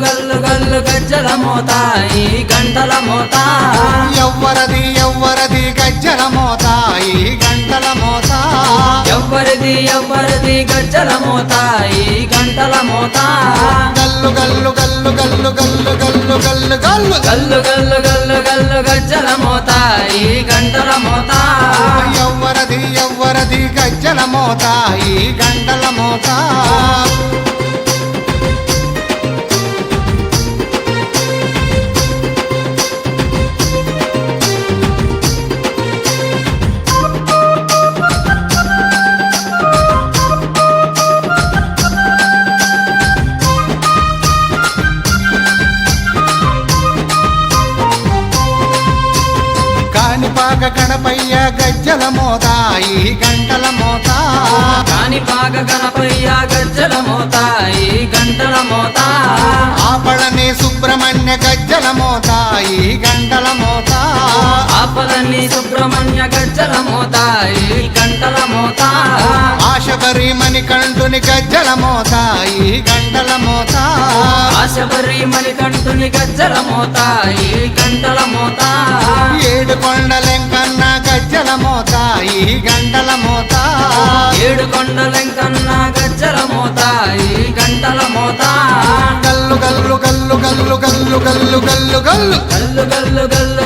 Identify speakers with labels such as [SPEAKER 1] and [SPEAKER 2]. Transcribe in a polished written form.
[SPEAKER 1] గల్లు గల్లు గజ్జల మోత ఈ గంటల మోత
[SPEAKER 2] ఎవ్వరది ఎవ్వరది గజ్జల మోత ఈ గంటల మోత
[SPEAKER 1] ఎవ్వరిది ఎవ్వరిది గజ్జల మోత ఈ గంటల మోత
[SPEAKER 2] గల్లు గల్లు గల్లు గల్లు గల్లు గల్లు గల్లు గల్లు
[SPEAKER 1] గల్లు గల్లు గల్లు గల్లు గజ్జల మోత ఈ గంటల మోత
[SPEAKER 2] ఎవ్వరది ఎవ్వరది గజ్జల మోత ఈ గంటల మోత కాణిపాక గణపయ్య గజ్జల మోత ఈ గంటల మోత
[SPEAKER 1] కాణిపాక గణపయ్య గజ్జల మోత ఈ గంటల మోత
[SPEAKER 2] ఆపళని సుబ్రహ్మణ్య గజ్జల మోత ఈ గంటల మోత
[SPEAKER 1] ఆపలని సుబ్రహ్మణ్య గజ్జల మోత ఈ గంటల మోత
[SPEAKER 2] ఆశబరి మణికంఠుని గజ్జల మోత ఈ గంటల మోత
[SPEAKER 1] ఆశబరి మణికంఠుని గజ్జల మోత ఈ గంటల మోత
[SPEAKER 2] ఏడు కొండలెంకన్న గజ్జల మోత ఈ గంటల మోత
[SPEAKER 1] ఏడు కొండలెంకన్న గజ్జల మోత ఈ గంటల మోత
[SPEAKER 2] గల్లు గల్లు గల్లు గల్లు గల్లు గల్లు గల్లు గల్లు
[SPEAKER 1] గల్లు గల్లు గల్లు